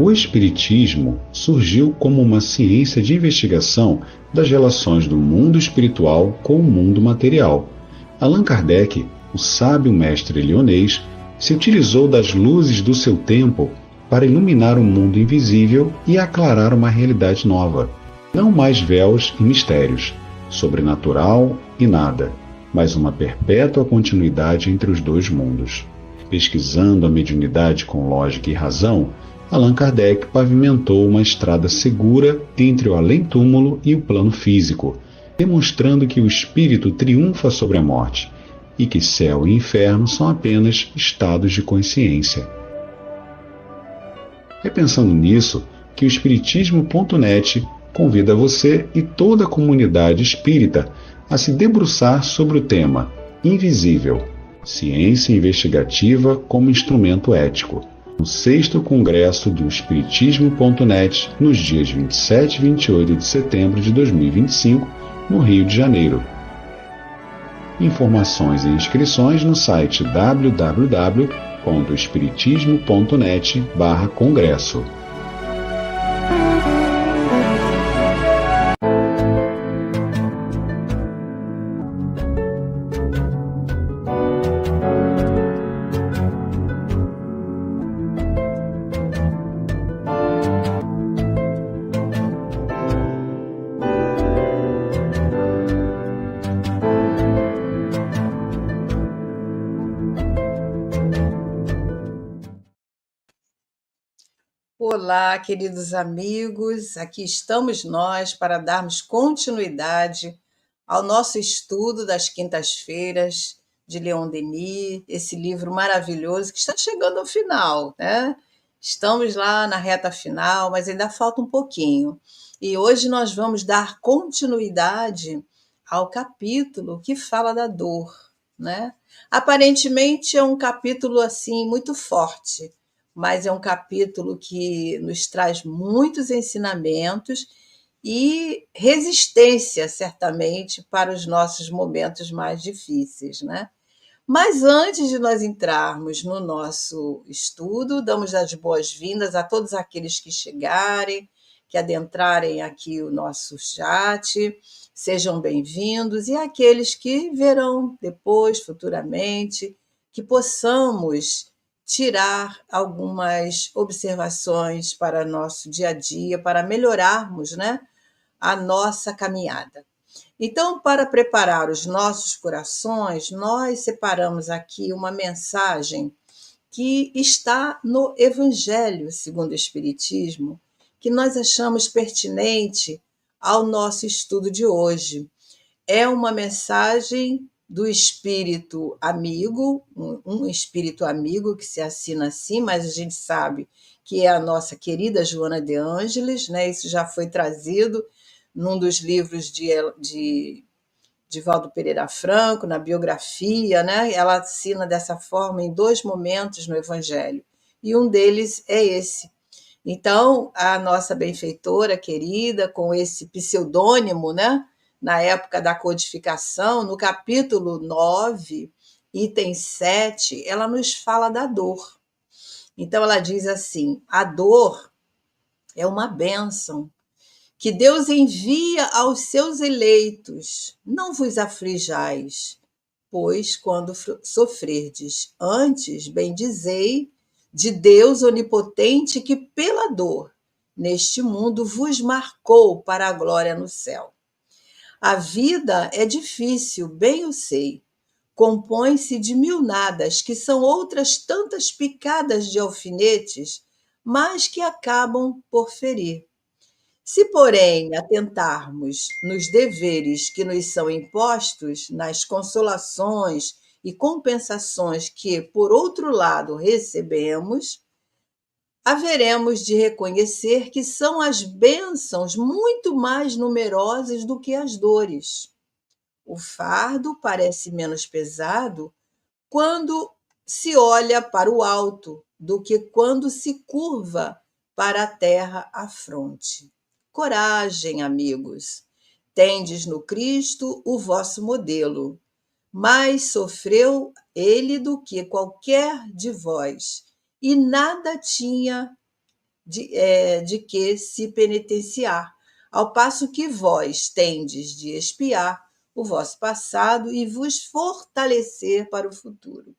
O Espiritismo surgiu como uma ciência de investigação das relações do mundo espiritual com o mundo material. Allan Kardec, o sábio mestre lionês, se utilizou das luzes do seu tempo para iluminar o mundo invisível e aclarar uma realidade nova. Não mais véus e mistérios, sobrenatural e nada, mas uma perpétua continuidade entre os dois mundos. Pesquisando a mediunidade com lógica e razão, Allan Kardec pavimentou uma estrada segura entre o além-túmulo e o plano físico, demonstrando que o espírito triunfa sobre a morte e que céu e inferno são apenas estados de consciência. É pensando nisso que o Espiritismo.net convida você e toda a comunidade espírita a se debruçar sobre o tema Invisível, Ciência Investigativa como Instrumento Ético, no 6º Congresso do Espiritismo.net, nos dias 27 e 28 de setembro de 2025, no Rio de Janeiro. Informações e inscrições no site www.espiritismo.net/congresso. Olá, queridos amigos, aqui estamos nós para darmos continuidade ao nosso estudo das quintas-feiras de Leon Denis, esse livro maravilhoso que está chegando ao final, né? Estamos lá na reta final, mas ainda falta um pouquinho. E hoje nós vamos dar continuidade ao capítulo que fala da dor, né? Aparentemente é um capítulo assim muito forte, mas é um capítulo que nos traz muitos ensinamentos e resistência, certamente, para os nossos momentos mais difíceis, né? Mas antes de nós entrarmos no nosso estudo, damos as boas-vindas a todos aqueles que chegarem, que adentrarem aqui o nosso chat, sejam bem-vindos, e aqueles que verão depois, futuramente, que possamos tirar algumas observações para nosso dia a dia, para melhorarmos, né, a nossa caminhada. Então, para preparar os nossos corações, nós separamos aqui uma mensagem que está no Evangelho segundo o Espiritismo, que nós achamos pertinente ao nosso estudo de hoje. É uma mensagem do espírito amigo, um espírito amigo que se assina assim, mas a gente sabe que é a nossa querida Joana de Ângeles, né? Isso já foi trazido num dos livros de Valdo Pereira Franco, na biografia, né? Ela assina dessa forma em 2 momentos no Evangelho, e um deles é esse. Então, a nossa benfeitora querida, com esse pseudônimo, né? Na época da codificação, no capítulo 9, item 7, ela nos fala da dor. Então, ela diz assim: a dor é uma bênção que Deus envia aos seus eleitos. Não vos aflijais, pois quando sofrerdes, antes bendizei de Deus onipotente que pela dor neste mundo vos marcou para a glória no céu. A vida é difícil, bem o sei. Compõe-se de mil nadas, que são outras tantas picadas de alfinetes, mas que acabam por ferir. Se, porém, atentarmos nos deveres que nos são impostos, nas consolações e compensações que, por outro lado, recebemos, haveremos de reconhecer que são as bênçãos muito mais numerosas do que as dores. O fardo parece menos pesado quando se olha para o alto do que quando se curva para a terra a fronte. Coragem, amigos! Tendes no Cristo o vosso modelo. Mais sofreu ele do que qualquer de vós, e nada tinha de que se penitenciar, ao passo que vós tendes de expiar o vosso passado e vos fortalecer para o futuro.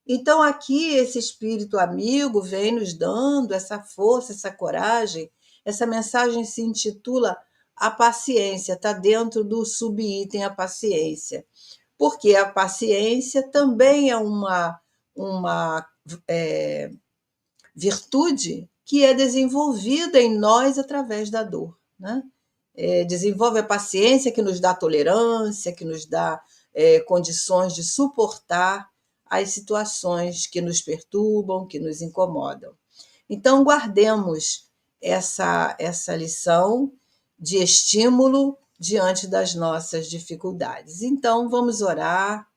Então, aqui, esse espírito amigo vem nos dando essa força, essa coragem. Essa mensagem se intitula A Paciência, está dentro do subitem A Paciência, porque a paciência também é uma virtude que é desenvolvida em nós através da dor, né? Desenvolve a paciência que nos dá tolerância, que nos dá condições de suportar as situações que nos perturbam, que nos incomodam. Então, guardemos essa lição de estímulo diante das nossas dificuldades. Então, vamos orar,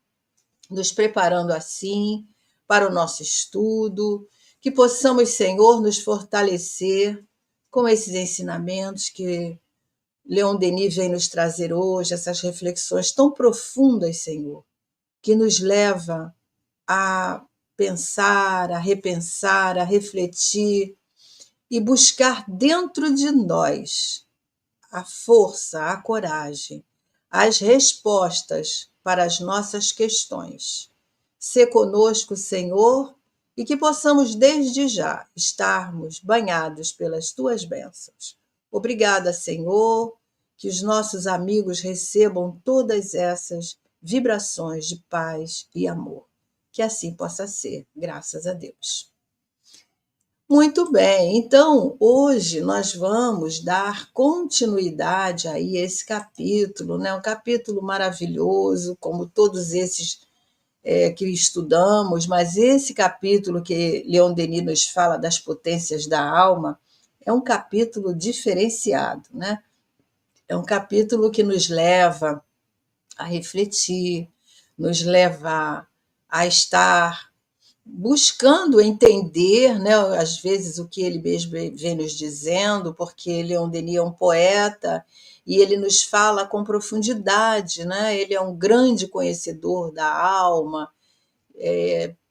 nos preparando assim para o nosso estudo, que possamos, Senhor, nos fortalecer com esses ensinamentos que Leon Denis vem nos trazer hoje, essas reflexões tão profundas, Senhor, que nos leva a pensar, a repensar, a refletir e buscar dentro de nós a força, a coragem, as respostas para as nossas questões. Sê conosco, Senhor, e que possamos desde já estarmos banhados pelas tuas bênçãos. Obrigada, Senhor, que os nossos amigos recebam todas essas vibrações de paz e amor. Que assim possa ser, graças a Deus. Muito bem, então hoje nós vamos dar continuidade aí a esse capítulo, né? Um capítulo maravilhoso, como todos esses que estudamos, mas esse capítulo que Leon Denis nos fala das potências da alma é um capítulo diferenciado, né? É um capítulo que nos leva a refletir, nos leva a estar buscando entender, né, às vezes, o que ele mesmo vem nos dizendo, porque Leon Denis é um poeta e ele nos fala com profundidade, né? Ele é um grande conhecedor da alma.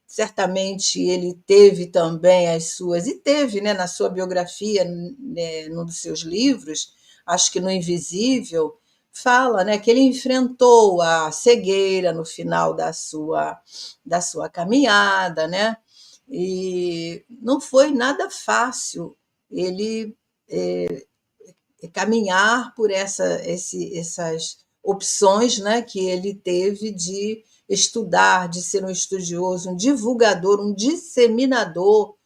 Certamente ele teve também as suas, e teve, né, na sua biografia, né, num dos seus livros, acho que no Invisível, fala, né, que ele enfrentou a cegueira no final da sua caminhada, né? E não foi nada fácil ele caminhar por essas opções, né, que ele teve de estudar, de ser um estudioso, um divulgador, um disseminador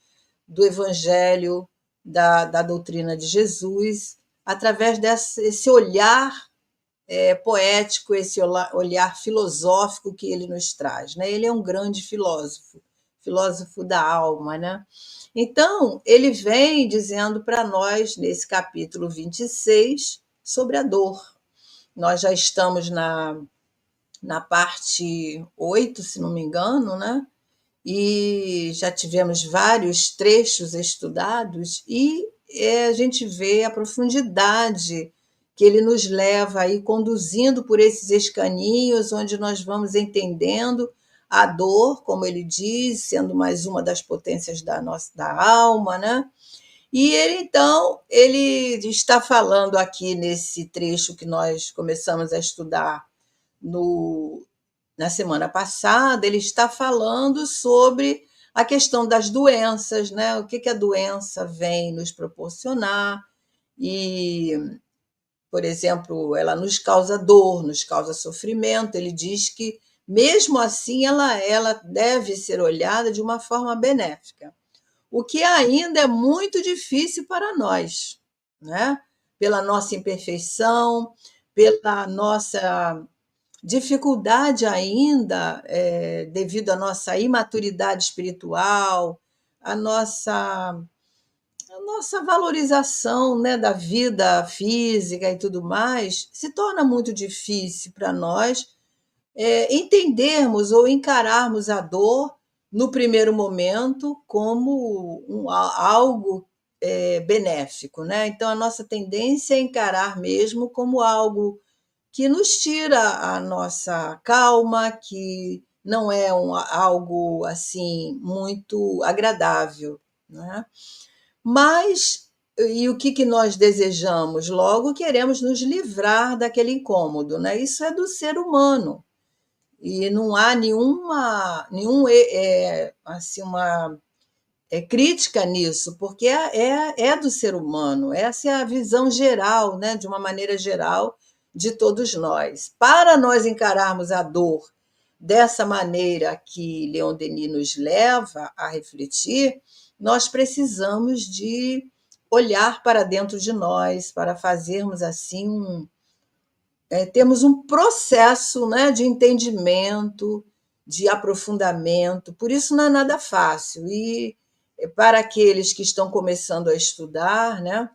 do Evangelho, da doutrina de Jesus, através desse olhar poético, esse olhar filosófico que ele nos traz, né? Ele é um grande filósofo, filósofo da alma, né? Então, ele vem dizendo para nós, nesse capítulo 26, sobre a dor. Nós já estamos na parte 8, se não me engano, né? E já tivemos vários trechos estudados e a gente vê a profundidade que ele nos leva aí conduzindo por esses escaninhos, onde nós vamos entendendo a dor, como ele diz, sendo mais uma das potências da alma, né? E ele, então, ele está falando aqui nesse trecho que nós começamos a estudar na semana passada, ele está falando sobre a questão das doenças, né? O que a doença vem nos proporcionar. E, por exemplo, ela nos causa dor, nos causa sofrimento. Ele diz que, mesmo assim, ela deve ser olhada de uma forma benéfica, o que ainda é muito difícil para nós, né? Pela nossa imperfeição, pela nossa dificuldade ainda, devido à nossa imaturidade espiritual, a nossa valorização, né, da vida física e tudo mais, se torna muito difícil para nós entendermos ou encararmos a dor no primeiro momento como algo benéfico, né? Então, a nossa tendência é encarar mesmo como algo que nos tira a nossa calma, que não algo assim muito agradável, né? Mas, e o que nós desejamos? Logo, queremos nos livrar daquele incômodo, né? Isso é do ser humano. E não há assim, uma crítica nisso, porque é do ser humano. Essa é a visão geral, né? De uma maneira geral, de todos nós. Para nós encararmos a dor dessa maneira que Leon Denis nos leva a refletir, nós precisamos de olhar para dentro de nós, para fazermos assim temos um processo, né, de entendimento, de aprofundamento, por isso não é nada fácil. E para aqueles que estão começando a estudar, né,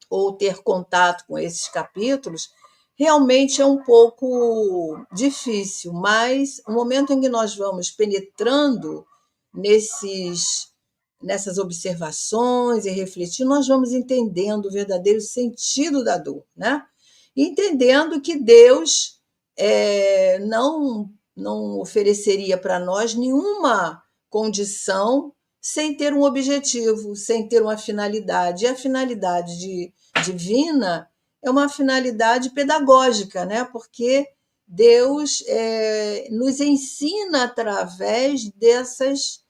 ou ter contato com esses capítulos, realmente é um pouco difícil, mas o momento em que nós vamos penetrando nessas observações e refletindo, nós vamos entendendo o verdadeiro sentido da dor, né? Entendendo que Deus não ofereceria para nós nenhuma condição sem ter um objetivo, sem ter uma finalidade. E a finalidade divina é uma finalidade pedagógica, né? Porque Deus nos ensina através dessas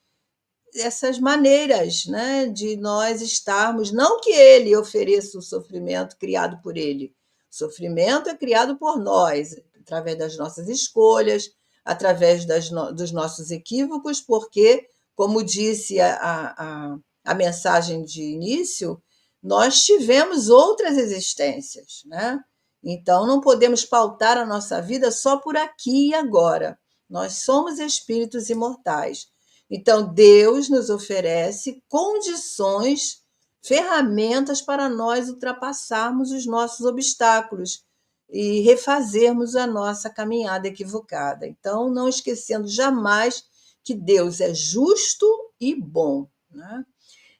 maneiras, né, de nós estarmos, não que ele ofereça o sofrimento criado por ele, o sofrimento é criado por nós, através das nossas escolhas, através dos nossos equívocos, porque, como disse a mensagem de início, nós tivemos outras existências, né? Então, não podemos pautar a nossa vida só por aqui e agora. Nós somos espíritos imortais. Então, Deus nos oferece condições, ferramentas para nós ultrapassarmos os nossos obstáculos e refazermos a nossa caminhada equivocada. Então, não esquecendo jamais que Deus é justo e bom, né?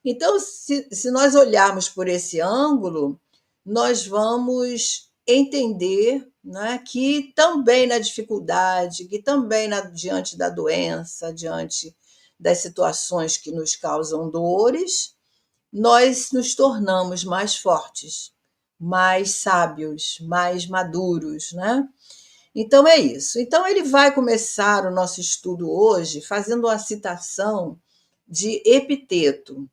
Então, se nós olharmos por esse ângulo, nós vamos entender, né, que também na dificuldade, que também diante da doença, diante das situações que nos causam dores, nós nos tornamos mais fortes, mais sábios, mais maduros, né? Então é isso. Então ele vai começar o nosso estudo hoje fazendo uma citação de Epiteto.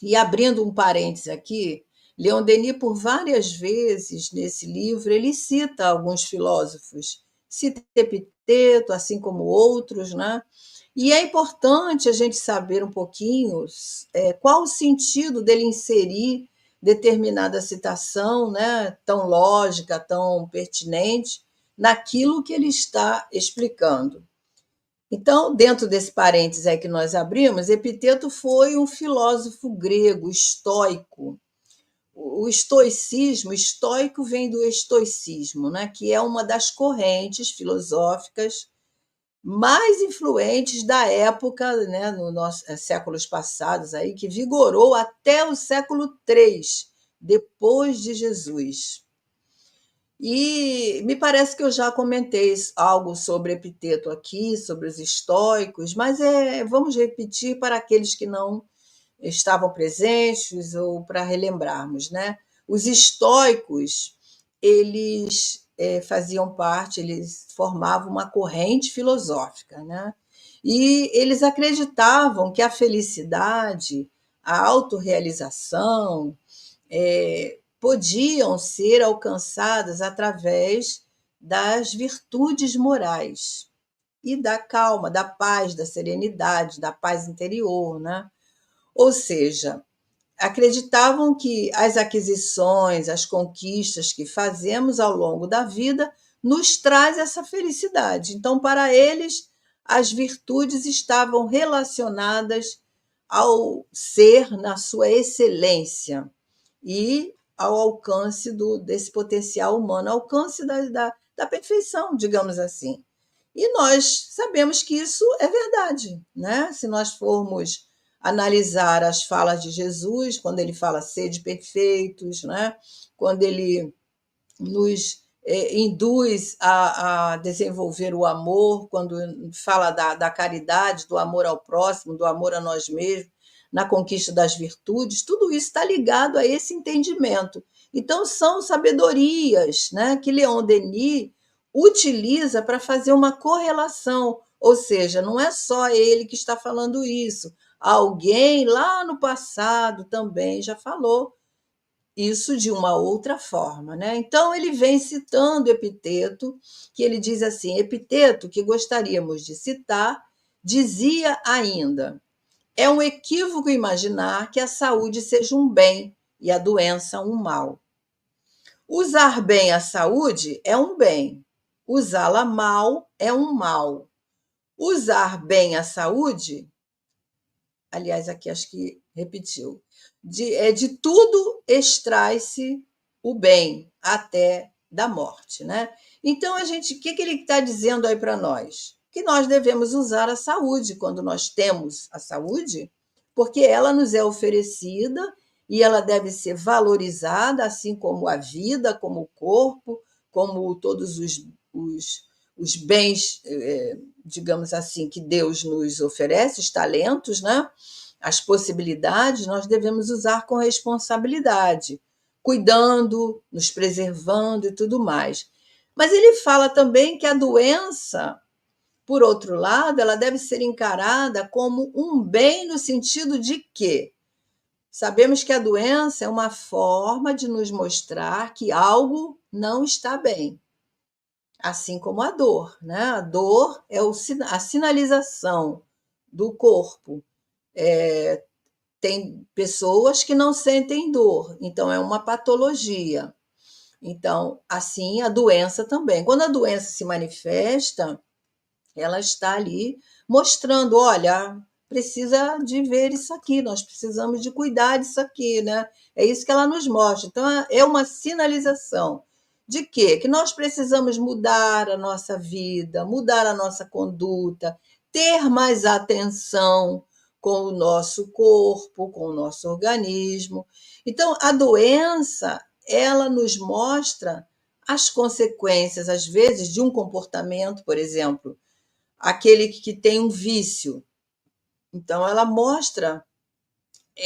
E abrindo um parênteses aqui, Leon Denis, por várias vezes nesse livro, ele cita alguns filósofos, cita Epiteto, assim como outros, né? E é importante a gente saber um pouquinho qual o sentido dele inserir determinada citação, né, tão lógica, tão pertinente, naquilo que ele está explicando. Então, dentro desse parênteses aí que nós abrimos, Epiteto foi um filósofo grego, estoico. O estoicismo, estoico vem do estoicismo, né, que é uma das correntes filosóficas mais influentes da época, né, nos séculos passados, aí, que vigorou até o século III, depois de Jesus. E me parece que eu já comentei algo sobre Epiteto aqui, sobre os estoicos, mas vamos repetir para aqueles que não estavam presentes ou para relembrarmos, né? Os estoicos, eles faziam parte, eles formavam uma corrente filosófica, né? E eles acreditavam que a felicidade, a autorrealização, podiam ser alcançadas através das virtudes morais e da calma, da paz, da serenidade, da paz interior, né? Ou seja, acreditavam que as aquisições, as conquistas que fazemos ao longo da vida nos traz essa felicidade. Então, para eles, as virtudes estavam relacionadas ao ser na sua excelência e ao alcance desse potencial humano, ao alcance da perfeição, digamos assim. E nós sabemos que isso é verdade, né? Se nós formos analisar as falas de Jesus, quando ele fala sede perfeitos, né? Quando ele nos induz a desenvolver o amor, quando fala da caridade, do amor ao próximo, do amor a nós mesmos, na conquista das virtudes, tudo isso está ligado a esse entendimento. Então, são sabedorias, né, que Leon Denis utiliza para fazer uma correlação, ou seja, não é só ele que está falando isso, alguém lá no passado também já falou isso de uma outra forma, né? Então ele vem citando Epiteto, que ele diz assim: Epiteto, que gostaríamos de citar, dizia ainda: é um equívoco imaginar que a saúde seja um bem e a doença um mal. Usar bem a saúde é um bem, usá-la mal é um mal. Usar bem a saúde, aliás, aqui acho que repetiu, de tudo extrai-se o bem, até da morte, né? Então, o que ele está dizendo aí para nós? Que nós devemos usar a saúde quando nós temos a saúde, porque ela nos é oferecida e ela deve ser valorizada, assim como a vida, como o corpo, como todos os bens, digamos assim, que Deus nos oferece, os talentos, né? As possibilidades, nós devemos usar com responsabilidade, cuidando, nos preservando e tudo mais. Mas ele fala também que a doença, por outro lado, ela deve ser encarada como um bem no sentido de que sabemos que a doença é uma forma de nos mostrar que algo não está bem. Assim como a dor, né? A dor é a sinalização do corpo. Tem pessoas que não sentem dor, então é uma patologia. Então, assim, a doença também. Quando a doença se manifesta, ela está ali mostrando, olha, precisa de ver isso aqui, nós precisamos de cuidar disso aqui, né? É isso que ela nos mostra. Então, é uma sinalização de quê? Que nós precisamos mudar a nossa vida, mudar a nossa conduta, ter mais atenção com o nosso corpo, com o nosso organismo. Então, a doença, ela nos mostra as consequências, às vezes, de um comportamento, por exemplo, aquele que tem um vício. Então, ela mostra,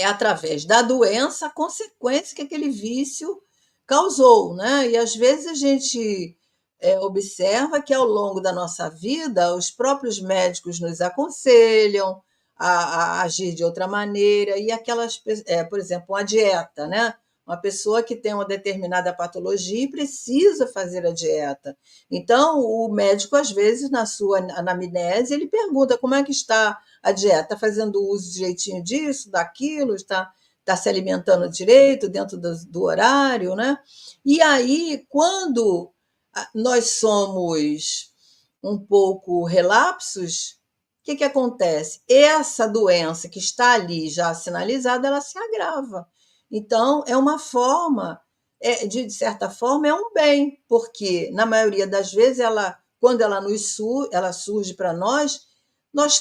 através da doença, a consequência que aquele vício causou, né? E às vezes a gente observa que ao longo da nossa vida, os próprios médicos nos aconselham a agir de outra maneira, e aquelas, por exemplo, a dieta, né? Uma pessoa que tem uma determinada patologia e precisa fazer a dieta. Então, o médico, às vezes, na sua anamnese, ele pergunta como é que está a dieta, está fazendo uso direitinho disso, daquilo, está se alimentando direito, dentro do horário, né? E aí, quando nós somos um pouco relapsos, o que acontece? Essa doença que está ali já sinalizada, ela se agrava. Então, é uma forma, de certa forma, é um bem, porque, na maioria das vezes, quando ela surge para nós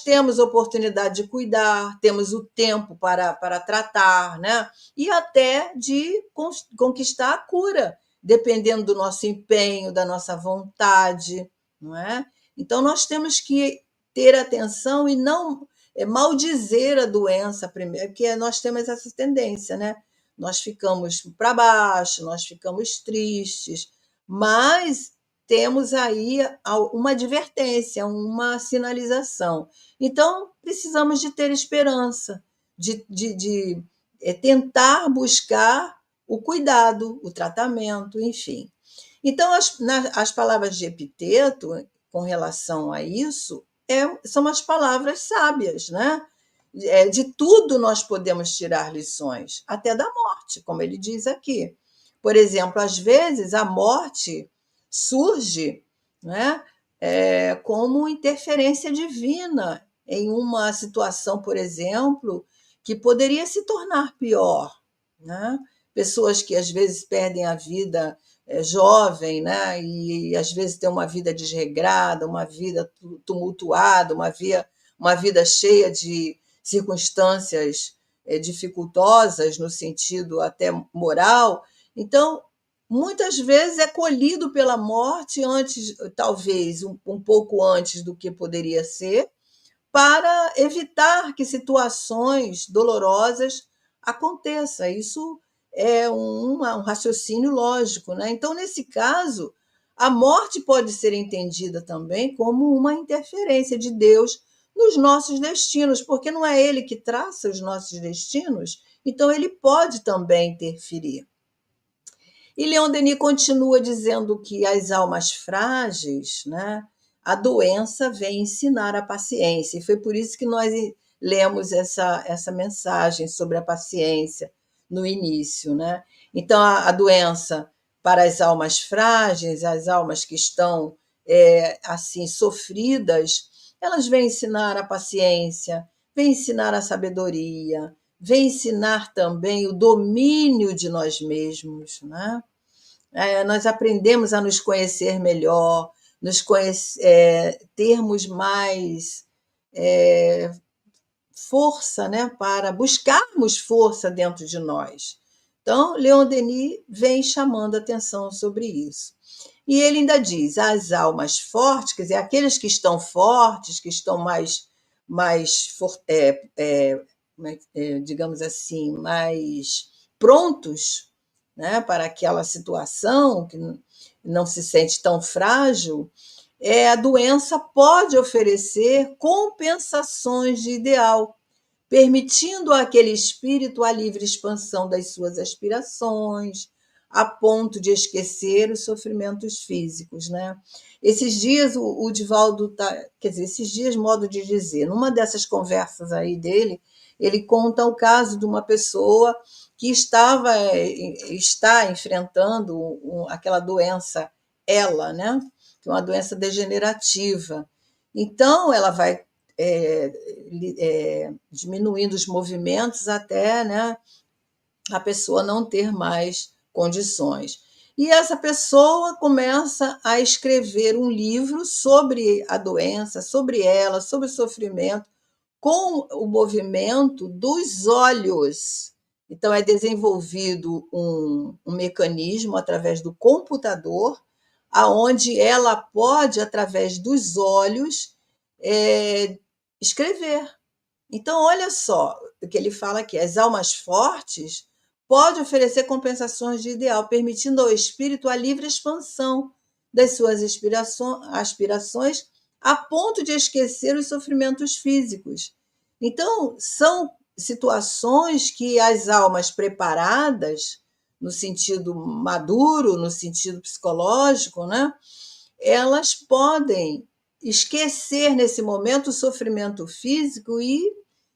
temos oportunidade de cuidar, temos o tempo para tratar, né? E até de conquistar a cura, dependendo do nosso empenho, da nossa vontade, não é? Então, nós temos que ter atenção e não maldizer a doença primeiro, porque nós temos essa tendência, né? Nós ficamos para baixo, nós ficamos tristes, mas temos aí uma advertência, uma sinalização. Então, precisamos de ter esperança, de tentar buscar o cuidado, o tratamento, enfim. Então, as palavras de Epiteto, com relação a isso, são as palavras sábias, né? De tudo nós podemos tirar lições, até da morte, como ele diz aqui. Por exemplo, às vezes a morte surge, né, como interferência divina em uma situação, por exemplo, que poderia se tornar pior, né? Pessoas que às vezes perdem a vida jovem, né? E às vezes têm uma vida desregrada, uma vida tumultuada, uma vida cheia de circunstâncias dificultosas no sentido até moral. Então, muitas vezes é colhido pela morte antes, talvez um pouco antes do que poderia ser, para evitar que situações dolorosas aconteçam. Isso é um raciocínio lógico, né? Então, nesse caso, a morte pode ser entendida também como uma interferência de Deus nos nossos destinos, porque não é Ele que traça os nossos destinos, então Ele pode também interferir. E Leon Denis continua dizendo que as almas frágeis, né, a doença vem ensinar a paciência. E foi por isso que nós lemos essa mensagem sobre a paciência no início. Né? Então, a doença para as almas frágeis, as almas que estão assim sofridas, elas vêm ensinar a paciência, vêm ensinar a sabedoria, vêm ensinar também o domínio de nós mesmos, né? Nós aprendemos a nos conhecer melhor, termos mais força, né, para buscarmos força dentro de nós. Então, Leon Denis vem chamando a atenção sobre isso. E ele ainda diz, as almas fortes, quer dizer, aqueles que estão fortes, que estão digamos assim, mais prontos, né, para aquela situação, que não se sente tão frágil, a doença pode oferecer compensações de ideal, permitindo àquele espírito a livre expansão das suas aspirações, a ponto de esquecer os sofrimentos físicos. Né? Esses dias, o Divaldo, quer dizer, esses dias, modo de dizer, numa dessas conversas aí dele, ele conta o caso de uma pessoa que está enfrentando aquela doença, né? Que é uma doença degenerativa. Então, ela vai diminuindo os movimentos até, né, a pessoa não ter mais condições. E essa pessoa começa a escrever um livro sobre a doença, sobre ela, sobre o sofrimento, com o movimento dos olhos. Então, é desenvolvido um mecanismo através do computador, aonde ela pode, através dos olhos, escrever. Então, olha só o que ele fala aqui: as almas fortes podem oferecer compensações de ideal, permitindo ao espírito a livre expansão das suas aspirações, a ponto de esquecer os sofrimentos físicos. Então, são situações que as almas preparadas, no sentido maduro, no sentido psicológico, né, elas podem esquecer nesse momento o sofrimento físico e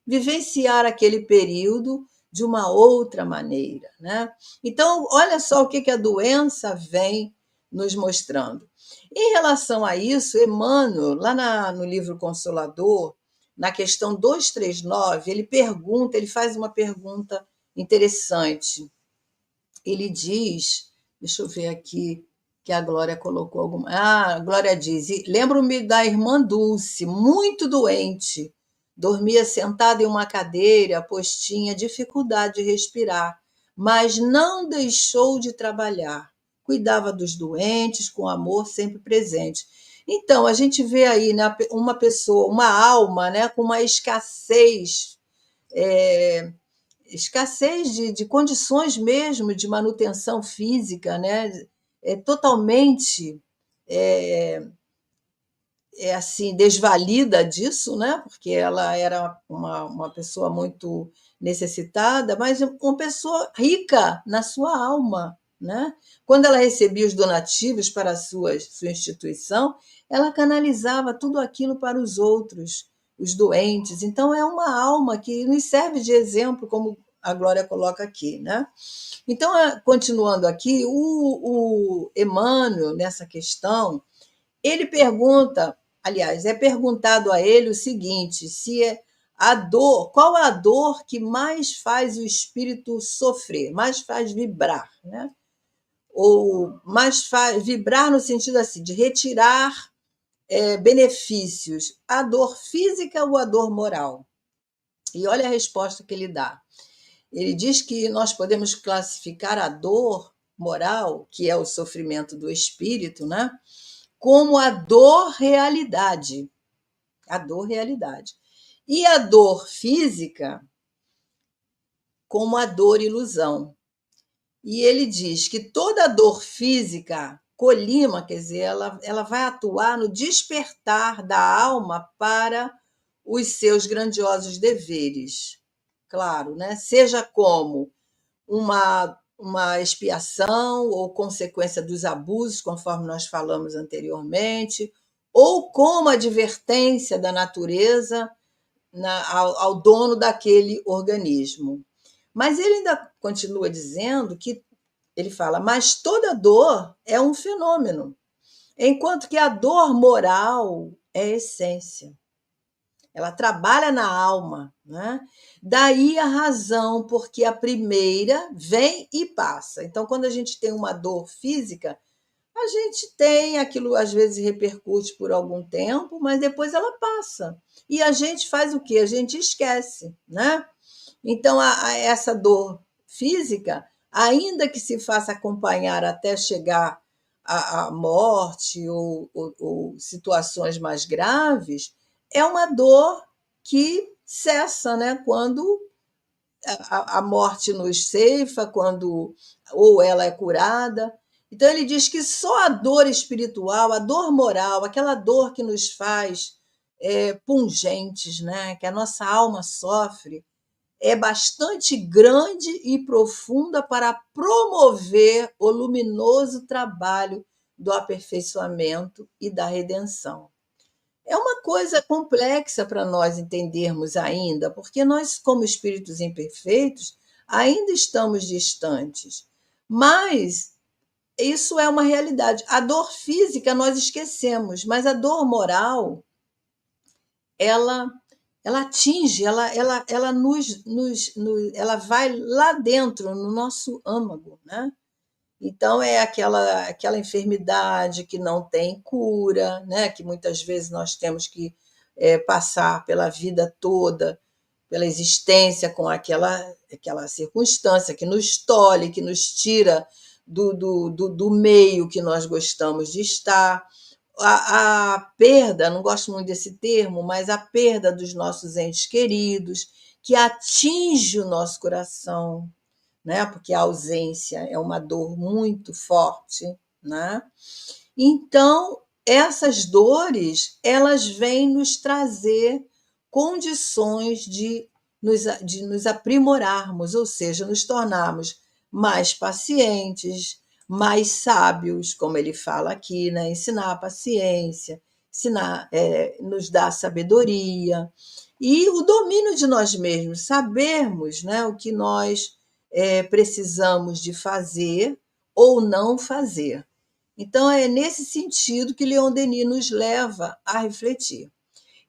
vivenciar aquele período de uma outra maneira. Né? Então, olha só o que a doença vem nos mostrando. Em relação a isso, Emmanuel, lá no livro Consolador, na questão 239, ele faz uma pergunta interessante. Ele diz, deixa eu ver aqui, que a Glória colocou alguma. A Glória diz: lembro-me da irmã Dulce, muito doente, dormia sentada em uma cadeira, pois tinha dificuldade de respirar, mas não deixou de trabalhar. Cuidava dos doentes com amor sempre presente. Então, a gente vê aí, né, uma pessoa, uma alma, né, com uma escassez de condições mesmo de manutenção física, né? Totalmente assim desvalida disso, né? Porque ela era uma pessoa muito necessitada, mas uma pessoa rica na sua alma, né? Quando ela recebia os donativos para a sua instituição, ela canalizava tudo aquilo para os outros, os doentes. Então, é uma alma que nos serve de exemplo, como a Glória coloca aqui, né? Então, continuando aqui, o Emmanuel, nessa questão, ele pergunta, aliás, é perguntado a ele o seguinte: se a dor, qual a dor que mais faz o espírito sofrer, mais faz vibrar, né? Ou mais faz vibrar no sentido assim, de retirar benefícios, a dor física ou a dor moral? E olha a resposta que ele dá. Ele diz que nós podemos classificar a dor moral, que é o sofrimento do espírito, né, como a dor realidade. A dor realidade. E a dor física como a dor ilusão. E ele diz que toda dor física colima, quer dizer, ela vai atuar no despertar da alma para os seus grandiosos deveres. Claro, né? Seja como uma expiação ou consequência dos abusos, conforme nós falamos anteriormente, ou como advertência da natureza ao dono daquele organismo. Mas ele ainda continua dizendo que ele fala, mas toda dor é um fenômeno, enquanto que a dor moral é essência. Ela trabalha na alma, né? Daí a razão porque a primeira vem e passa. Então, quando a gente tem uma dor física, a gente tem aquilo, às vezes repercute por algum tempo, mas depois ela passa. E a gente faz o quê? A gente esquece, né? Então, essa dor física, ainda que se faça acompanhar até chegar à morte ou situações mais graves, é uma dor que cessa, né? Quando a morte nos ceifa, quando ou ela é curada. Então, ele diz que só a dor espiritual, a dor moral, aquela dor que nos faz pungentes, né? Que a nossa alma sofre, é bastante grande e profunda para promover o luminoso trabalho do aperfeiçoamento e da redenção. É uma coisa complexa para nós entendermos ainda, porque nós, como espíritos imperfeitos, ainda estamos distantes. Mas isso é uma realidade. A dor física nós esquecemos, mas a dor moral, ela atinge, ela vai lá dentro, no nosso âmago, né? Então, é aquela enfermidade que não tem cura, né? Que muitas vezes nós temos que passar pela vida toda, pela existência com aquela circunstância que nos tolhe, que nos tira do meio que nós gostamos de estar. A perda, não gosto muito desse termo, mas a perda dos nossos entes queridos, que atinge o nosso coração, né? Porque a ausência é uma dor muito forte, né? Então, essas dores, elas vêm nos trazer condições de nos aprimorarmos, ou seja, nos tornarmos mais pacientes, mais sábios, como ele fala aqui, né? Ensinar a paciência, nos dar sabedoria e o domínio de nós mesmos, sabermos, né, o que nós precisamos de fazer ou não fazer. Então, é nesse sentido que Leon Denis nos leva a refletir.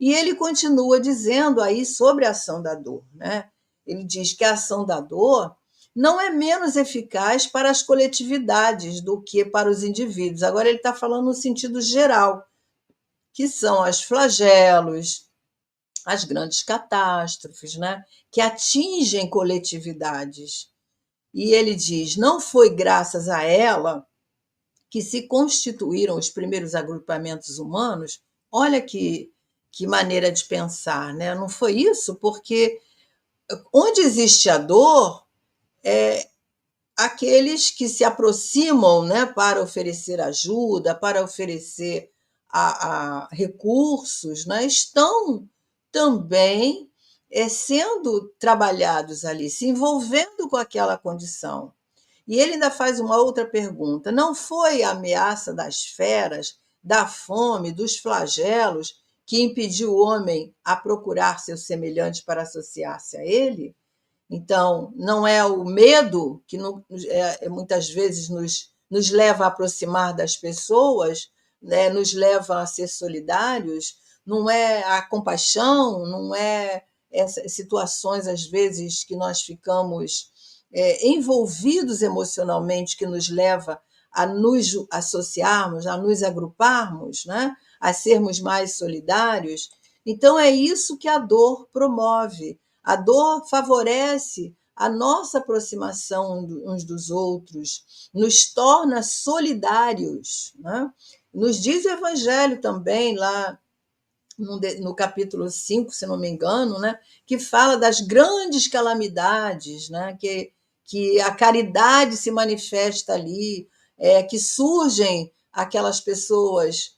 E ele continua dizendo aí sobre a ação da dor, né? Ele diz que a ação da dor não é menos eficaz para as coletividades do que para os indivíduos. Agora ele está falando no sentido geral, que são os flagelos, as grandes catástrofes, né? Que atingem coletividades. E ele diz, não foi graças a ela que se constituíram os primeiros agrupamentos humanos. Olha que maneira de pensar, né? Não foi isso? Porque onde existe a dor, aqueles que se aproximam, né, para oferecer ajuda, para oferecer a recursos, né, estão também sendo trabalhados ali, se envolvendo com aquela condição. E ele ainda faz uma outra pergunta: não foi a ameaça das feras, da fome, dos flagelos que impediu o homem a procurar seu semelhante para associar-se a ele? Então, não é o medo que muitas vezes nos leva a aproximar das pessoas, né? Nos leva a ser solidários, não é a compaixão, não é essas situações, às vezes, que nós ficamos envolvidos emocionalmente, que nos leva a nos associarmos, a nos agruparmos, né? A sermos mais solidários. Então, é isso que a dor promove. A dor favorece a nossa aproximação uns dos outros, nos torna solidários, né? Nos diz o Evangelho também, lá no capítulo 5, se não me engano, né, que fala das grandes calamidades, né, que a caridade se manifesta ali, que surgem aquelas pessoas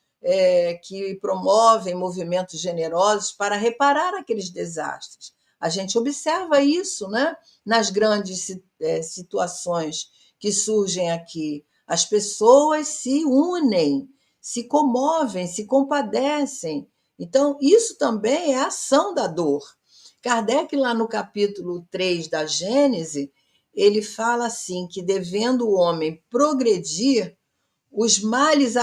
que promovem movimentos generosos para reparar aqueles desastres. A gente observa isso, né, nas grandes situações que surgem aqui. As pessoas se unem, se comovem, se compadecem. Então, isso também é a ação da dor. Kardec, lá no capítulo 3 da Gênese, ele fala assim, que devendo o homem progredir, os males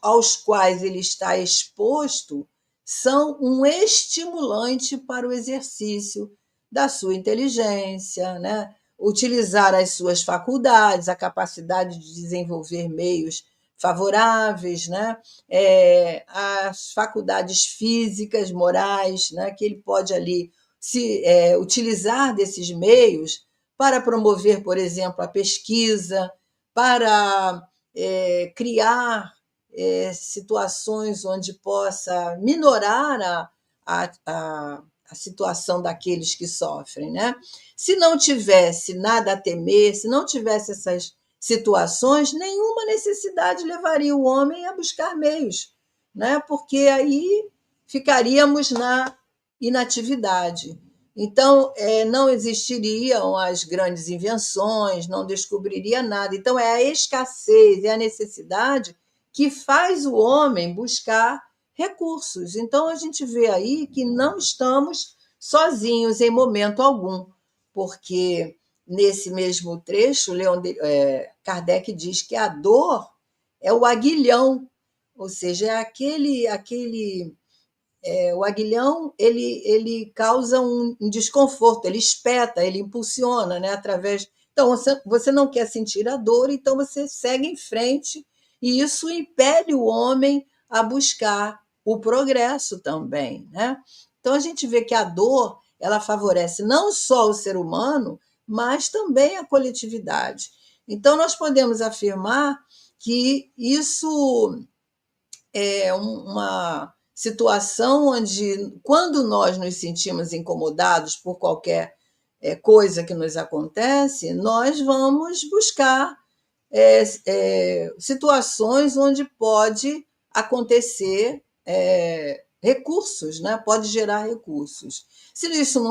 aos quais ele está exposto são um estimulante para o exercício da sua inteligência, né? Utilizar as suas faculdades, a capacidade de desenvolver meios favoráveis, né? As faculdades físicas, morais, né? Que ele pode ali se utilizar desses meios para promover, por exemplo, a pesquisa, para criar situações onde possa minorar a situação daqueles que sofrem, né? Se não tivesse nada a temer, se não tivesse essas situações, nenhuma necessidade levaria o homem a buscar meios, né? Porque aí ficaríamos na inatividade. Então, não existiriam as grandes invenções, não descobriria nada. Então, é a escassez, é a necessidade que faz o homem buscar recursos. Então, a gente vê aí que não estamos sozinhos em momento algum, porque nesse mesmo trecho, Kardec diz que a dor é o aguilhão, ou seja, é o aguilhão ele causa um desconforto, ele espeta, ele impulsiona, né, através. Então, você não quer sentir a dor, então você segue em frente, e isso impele o homem a buscar o progresso também, né? Então, a gente vê que a dor ela favorece não só o ser humano, mas também a coletividade. Então, nós podemos afirmar que isso é uma situação onde, quando nós nos sentimos incomodados por qualquer coisa que nos acontece, nós vamos buscar situações onde pode acontecer recursos, né? Pode gerar recursos. Se isso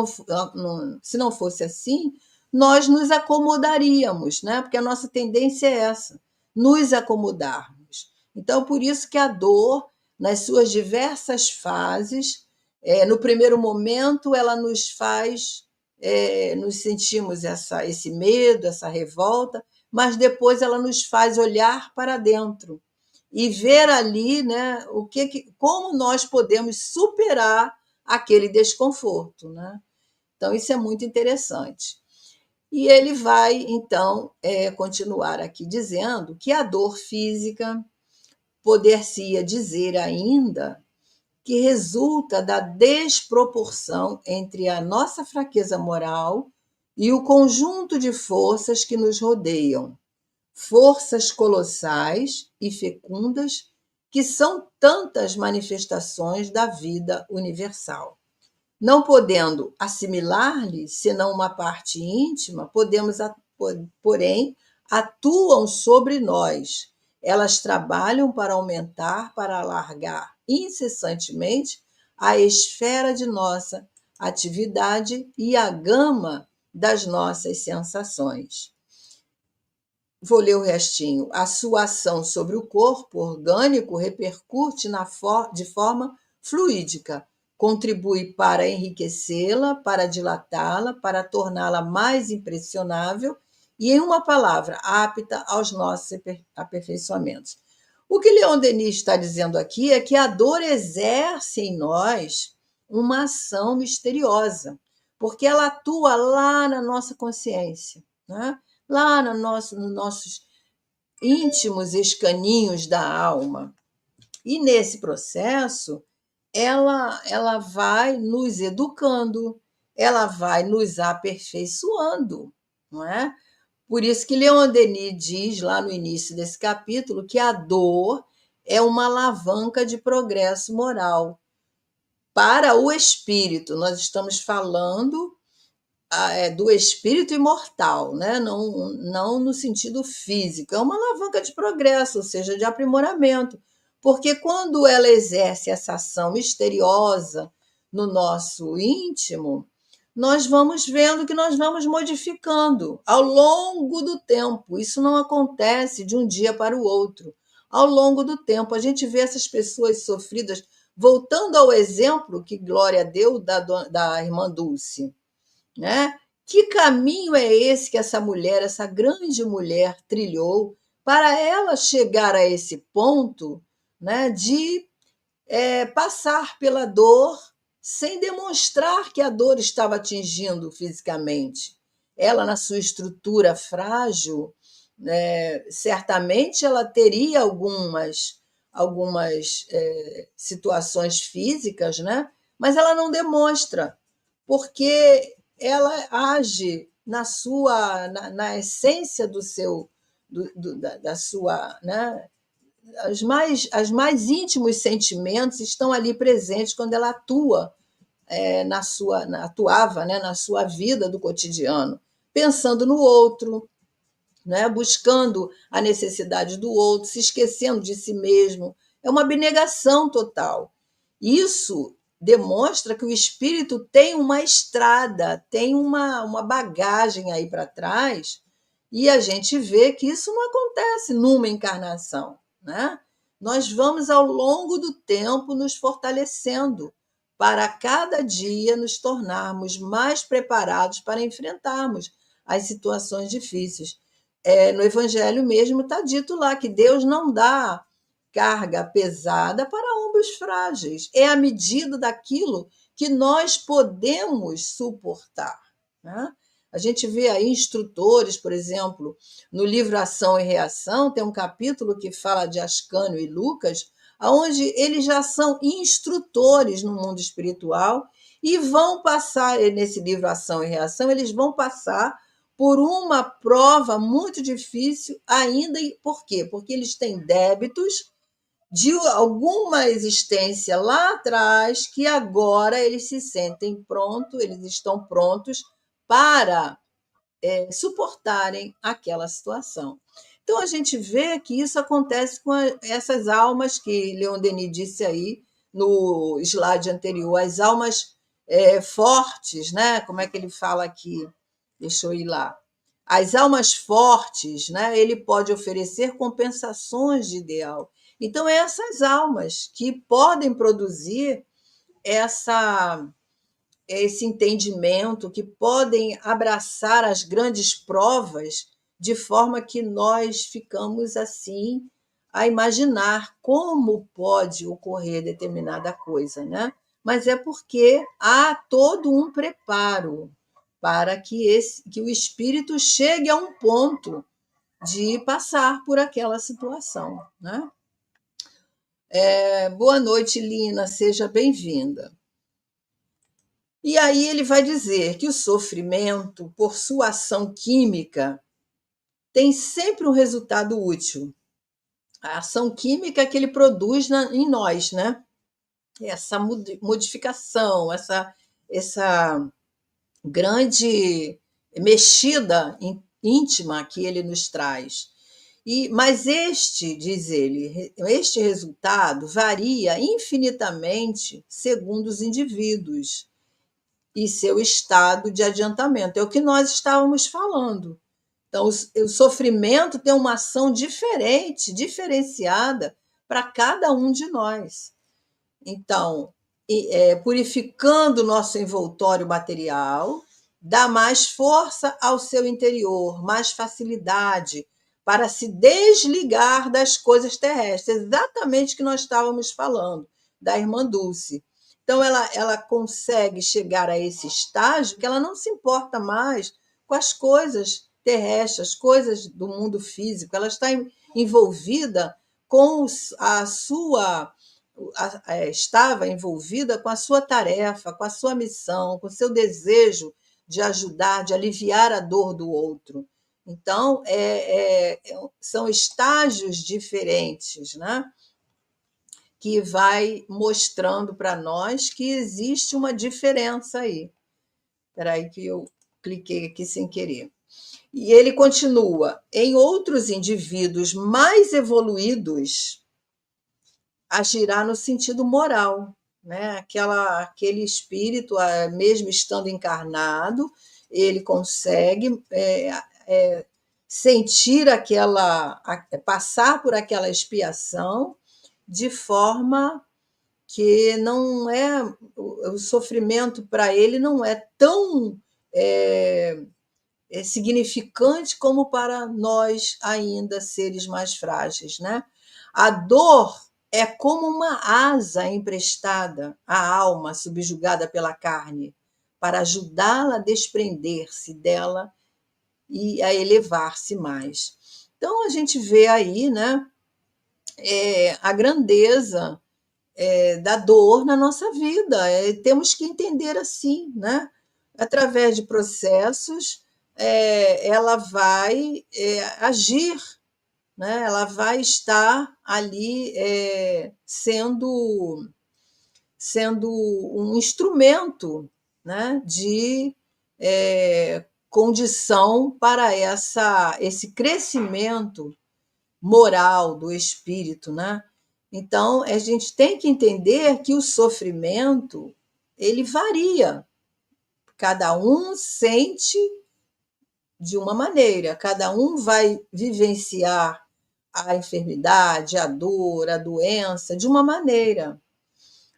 se não fosse assim, nós nos acomodaríamos, né? Porque a nossa tendência é essa, nos acomodarmos. Então, por isso que a dor, nas suas diversas fases, no primeiro momento, ela nos faz, nos sentimos esse medo, essa revolta, mas depois ela nos faz olhar para dentro e ver ali, né, como nós podemos superar aquele desconforto, né? Então, isso é muito interessante. E ele vai, então, continuar aqui dizendo que a dor física poder-se-ia dizer ainda que resulta da desproporção entre a nossa fraqueza moral e o conjunto de forças que nos rodeiam, forças colossais e fecundas que são tantas manifestações da vida universal. Não podendo assimilar-lhe senão uma parte íntima, porém, atuam sobre nós. Elas trabalham para aumentar, para alargar incessantemente a esfera de nossa atividade e a gama das nossas sensações. Vou ler o restinho. A sua ação sobre o corpo orgânico repercute de forma fluídica, contribui para enriquecê-la, para dilatá-la, para torná-la mais impressionável e, em uma palavra, apta aos nossos aperfeiçoamentos. O que Leon Denis está dizendo aqui é que a dor exerce em nós uma ação misteriosa, porque ela atua lá na nossa consciência, né? Lá nos nossos íntimos escaninhos da alma. E nesse processo, ela vai nos educando, ela vai nos aperfeiçoando, não é? Por isso que Leon Denis diz lá no início desse capítulo que a dor é uma alavanca de progresso moral. para o espírito. Nós estamos falando do espírito imortal, né? Não no sentido físico. É uma alavanca de progresso, ou seja, de aprimoramento. Porque quando ela exerce essa ação misteriosa no nosso íntimo, nós vamos vendo que nós vamos modificando ao longo do tempo. Isso não acontece de um dia para o outro. Ao longo do tempo, a gente vê essas pessoas sofridas, voltando ao exemplo que Glória deu da irmã Dulce, né? Que caminho é esse que essa mulher, essa grande mulher, trilhou para ela chegar a esse ponto, né, de passar pela dor sem demonstrar que a dor estava atingindo fisicamente? Ela, na sua estrutura frágil, né, certamente ela teria algumas situações físicas, né? Mas ela não demonstra, porque ela age na essência do seu da sua, né? As mais íntimos sentimentos estão ali presentes quando ela atuava, né, na sua vida do cotidiano, pensando no outro, né, buscando a necessidade do outro, se esquecendo de si mesmo. É uma abnegação total. Isso demonstra que o espírito tem uma estrada, tem uma bagagem aí para trás, e a gente vê que isso não acontece numa encarnação, né? Nós vamos, ao longo do tempo, nos fortalecendo para cada dia nos tornarmos mais preparados para enfrentarmos as situações difíceis. No Evangelho mesmo está dito lá que Deus não dá carga pesada para ombros frágeis. É a medida daquilo que nós podemos suportar, né? A gente vê aí instrutores, por exemplo, no livro Ação e Reação, tem um capítulo que fala de Ascânio e Lucas, onde eles já são instrutores no mundo espiritual e vão passar, nesse livro Ação e Reação, eles vão passar por uma prova muito difícil ainda. Por quê? Porque eles têm débitos de alguma existência lá atrás que agora eles se sentem prontos, eles estão prontos para suportarem aquela situação. Então, a gente vê que isso acontece com essas almas que Leon Denis disse aí no slide anterior, as almas fortes, né? Como é que ele fala aqui? Deixa eu ir lá. As almas fortes, né? Ele pode oferecer compensações de ideal. Então, essas almas que podem produzir esse entendimento, que podem abraçar as grandes provas, de forma que nós ficamos assim a imaginar como pode ocorrer determinada coisa, né? Mas é porque há todo um preparo para que o espírito chegue a um ponto de passar por aquela situação, né? Boa noite, Lina, seja bem-vinda. E aí ele vai dizer que o sofrimento, por sua ação química, tem sempre um resultado útil. A ação química que ele produz em nós, né? Essa modificação, essa grande mexida íntima que ele nos traz. Mas diz ele, este resultado varia infinitamente segundo os indivíduos e seu estado de adiantamento. É o que nós estávamos falando. Então, o sofrimento tem uma ação diferente, diferenciada para cada um de nós. Então, purificando o nosso envoltório material, dá mais força ao seu interior, mais facilidade para se desligar das coisas terrestres. Exatamente o que nós estávamos falando, da irmã Dulce. Então, ela consegue chegar a esse estágio que ela não se importa mais com as coisas terrestres, as coisas do mundo físico. Ela está envolvida com a sua... estava envolvida com a sua tarefa, com a sua missão, com o seu desejo de ajudar, de aliviar a dor do outro. Então, são estágios diferentes, né? que vai mostrando para nós que existe uma diferença aí. Espera aí que eu cliquei aqui sem querer. E ele continua: em outros indivíduos mais evoluídos, agirá no sentido moral, né? Aquele espírito, mesmo estando encarnado, ele consegue sentir passar por aquela expiação de forma que não é o sofrimento para ele não é tão significante como para nós ainda seres mais frágeis, né? A dor é como uma asa emprestada à alma subjugada pela carne para ajudá-la a desprender-se dela e a elevar-se mais. Então a gente vê aí, né, a grandeza da dor na nossa vida. Temos que entender assim, né? Através de processos, ela vai agir, né? Ela vai estar ali sendo um instrumento, né? De condição para esse crescimento moral do espírito, né? Então, a gente tem que entender que o sofrimento, ele varia. Cada um sente de uma maneira, cada um vai vivenciar a enfermidade, a dor, a doença de uma maneira.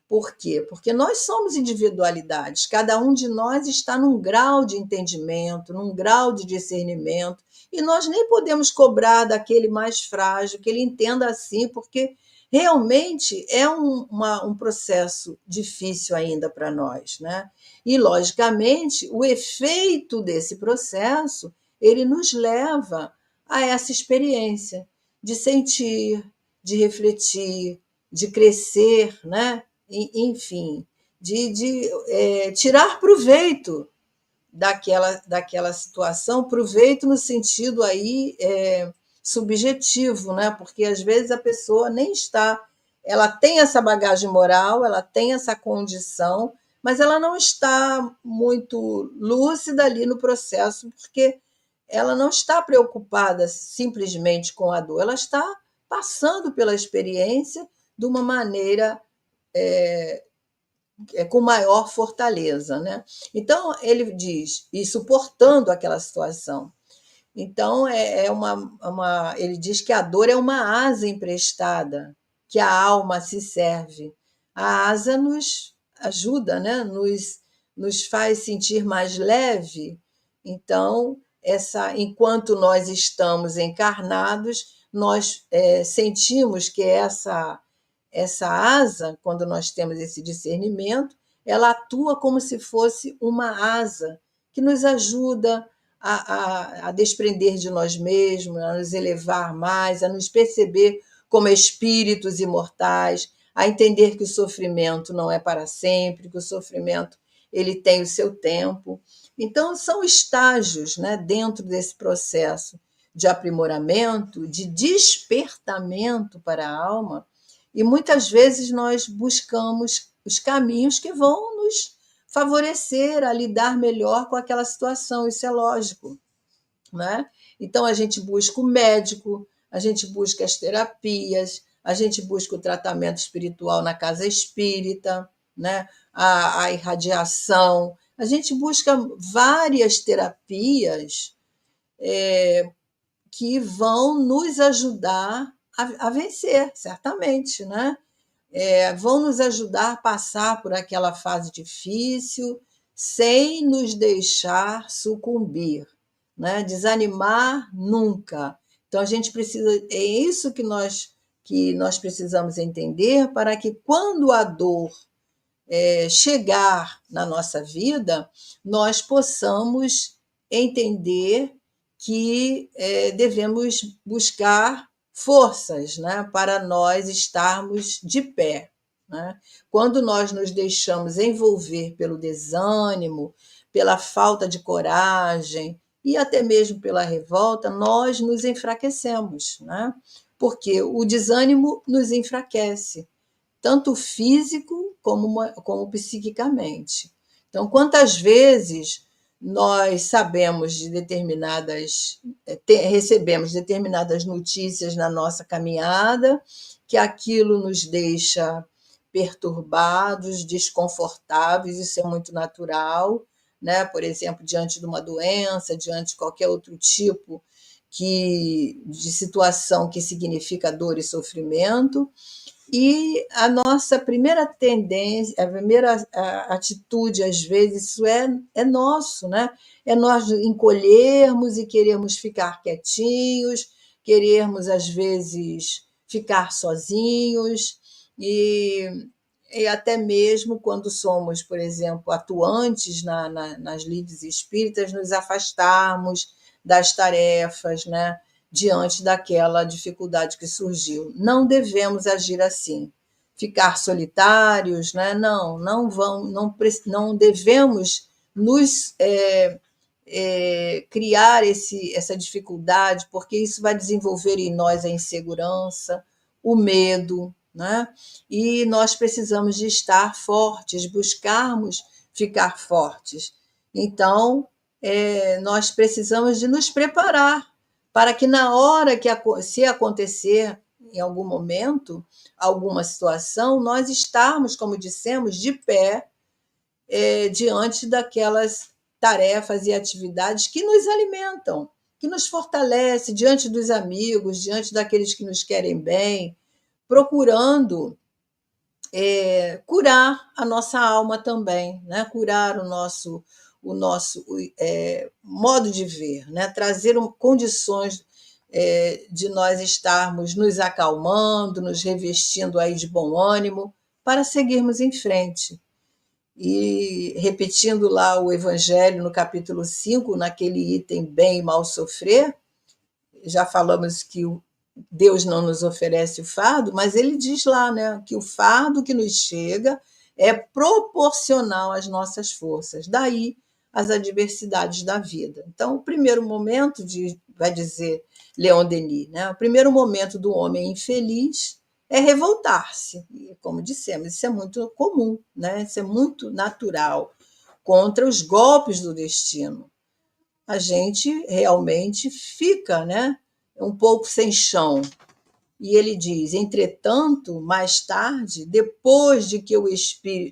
Por quê? Porque nós somos individualidades, cada um de nós está num grau de entendimento, num grau de discernimento, e nós nem podemos cobrar daquele mais frágil que ele entenda assim, porque realmente é um processo difícil ainda para nós, né? E, logicamente, o efeito desse processo, ele nos leva a essa experiência de sentir, de refletir, de crescer, né? Enfim, de tirar proveito daquela situação, proveito no sentido aí subjetivo, né? Porque às vezes a pessoa nem está, ela tem essa bagagem moral, ela tem essa condição, mas ela não está muito lúcida ali no processo, porque ela não está preocupada simplesmente com a dor, ela está passando pela experiência de uma maneira com maior fortaleza, né? Então ele diz, e suportando aquela situação. Então ele diz que a dor é uma asa emprestada, que a alma se serve. A asa nos ajuda, né? Nos faz sentir mais leve. Então, enquanto nós estamos encarnados, nós sentimos que essa asa, quando nós temos esse discernimento, ela atua como se fosse uma asa que nos ajuda a desprender de nós mesmos, a nos elevar mais, a nos perceber como espíritos imortais, a entender que o sofrimento não é para sempre, que o sofrimento ele tem o seu tempo. Então, são estágios, né, dentro desse processo de aprimoramento, de despertamento para a alma, e muitas vezes nós buscamos os caminhos que vão nos favorecer a lidar melhor com aquela situação, isso é lógico, né? Então a gente busca o médico, a gente busca as terapias, a gente busca o tratamento espiritual na casa espírita, né? A irradiação, a gente busca várias terapias que vão nos ajudar a vencer, certamente, né? Vão nos ajudar a passar por aquela fase difícil sem nos deixar sucumbir, né? Desanimar nunca. Então a gente precisa, é isso que nós precisamos entender para que quando a dor chegar na nossa vida, nós possamos entender que devemos buscar forças, né, para nós estarmos de pé, né? Quando nós nos deixamos envolver pelo desânimo, pela falta de coragem e até mesmo pela revolta, nós nos enfraquecemos, né? Porque o desânimo nos enfraquece. tanto físico como psiquicamente. Então, quantas vezes nós sabemos de recebemos determinadas notícias na nossa caminhada, que aquilo nos deixa perturbados, desconfortáveis, isso é muito natural, né? Por exemplo, diante de uma doença, diante de qualquer outro tipo de situação que significa dor e sofrimento. E a nossa primeira tendência, a primeira atitude, às vezes, isso é nosso, né? É nós encolhermos e queremos ficar quietinhos, querermos, às vezes, ficar sozinhos, e até mesmo quando somos, por exemplo, atuantes nas lides espíritas, nos afastarmos das tarefas, né? Diante daquela dificuldade que surgiu. Não devemos agir assim, ficar solitários, né? Não devemos nos criar essa dificuldade, porque isso vai desenvolver em nós a insegurança, o medo, né? E nós precisamos de estar fortes, buscarmos ficar fortes. Então, nós precisamos de nos preparar para que na hora que se acontecer em algum momento alguma situação, nós estarmos, como dissemos, de pé diante daquelas tarefas e atividades que nos alimentam, que nos fortalecem diante dos amigos, diante daqueles que nos querem bem, procurando curar a nossa alma também, né? Curar o nosso modo de ver, né? Trazer condições de nós estarmos nos acalmando, nos revestindo aí de bom ânimo, para seguirmos em frente. E repetindo lá o Evangelho no capítulo 5, naquele item bem e mal sofrer, já falamos que Deus não nos oferece o fardo, mas ele diz lá, né, que o fardo que nos chega é proporcional às nossas forças, daí as adversidades da vida. Então, o primeiro momento, vai dizer Leon Denis, né, o primeiro momento do homem infeliz é revoltar-se. E, como dissemos, isso é muito comum, né, isso é muito natural, contra os golpes do destino. A gente realmente fica, né, um pouco sem chão. E ele diz: entretanto, mais tarde, depois de que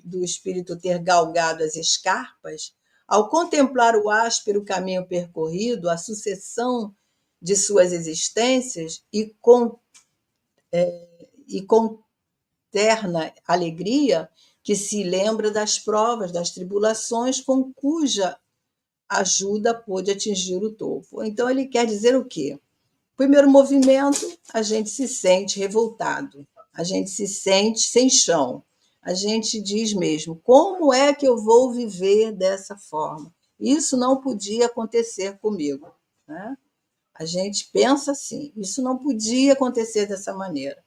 do espírito ter galgado as escarpas, ao contemplar o áspero caminho percorrido, a sucessão de suas existências, e com terna alegria, que se lembra das provas, das tribulações com cuja ajuda pôde atingir o topo. Então, ele quer dizer o quê? Primeiro movimento, a gente se sente revoltado, a gente se sente sem chão, a gente diz mesmo: como é que eu vou viver dessa forma? Isso não podia acontecer comigo, né? A gente pensa assim: isso não podia acontecer dessa maneira.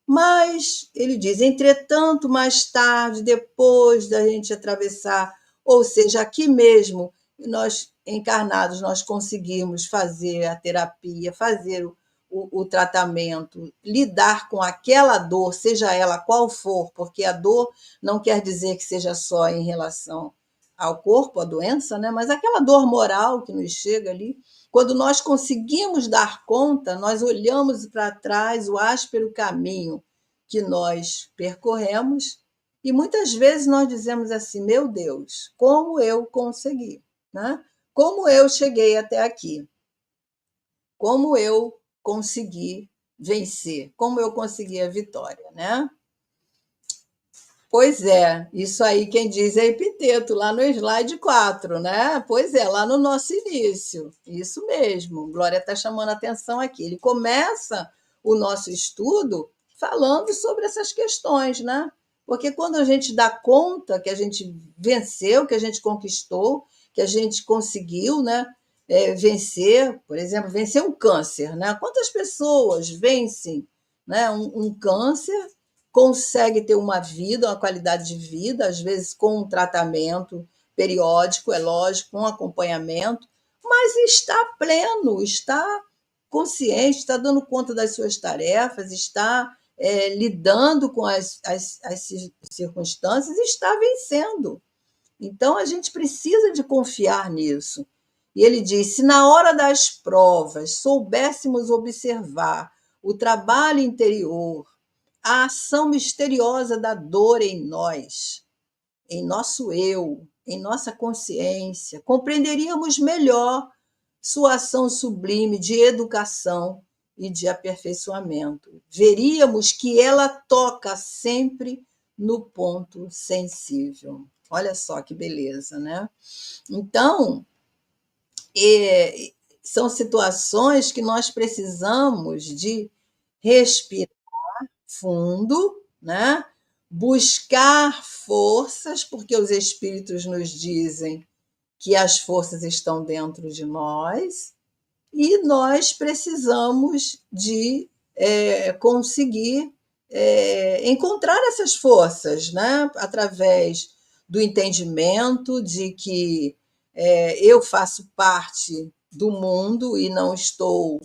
Mas ele diz: entretanto, mais tarde, depois da gente atravessar, ou seja, aqui mesmo, nós encarnados, nós conseguimos fazer a terapia, fazer o tratamento, lidar com aquela dor, seja ela qual for, porque a dor não quer dizer que seja só em relação ao corpo, a doença, né? Mas aquela dor moral que nos chega ali, quando nós conseguimos dar conta, nós olhamos para trás o áspero caminho que nós percorremos e muitas vezes nós dizemos assim: meu Deus, como eu consegui, né? Como eu cheguei até aqui? Como eu consegui vencer? Como eu consegui a vitória, né? Pois é, isso aí quem diz é Epiteto, lá no slide 4, né? Pois é, lá no nosso início, isso mesmo. Glória está chamando a atenção aqui. Ele começa o nosso estudo falando sobre essas questões, né? Porque quando a gente dá conta que a gente venceu, que a gente conquistou, que a gente conseguiu, né? Vencer, por exemplo, vencer um câncer, né? Quantas pessoas vencem, né, um câncer, consegue ter uma vida, uma qualidade de vida, às vezes com um tratamento periódico, é lógico, com um acompanhamento, mas está pleno, está consciente, está dando conta das suas tarefas, está lidando com as circunstâncias, está vencendo. Então, a gente precisa de confiar nisso. E ele diz: se na hora das provas soubéssemos observar o trabalho interior, a ação misteriosa da dor em nós, em nosso eu, em nossa consciência, compreenderíamos melhor sua ação sublime de educação e de aperfeiçoamento. Veríamos que ela toca sempre no ponto sensível. Olha só que beleza, né? Então, são situações que nós precisamos de respirar fundo, né? Buscar forças, porque os espíritos nos dizem que as forças estão dentro de nós, e nós precisamos de conseguir encontrar essas forças, né? Através do entendimento de que eu faço parte do mundo e não estou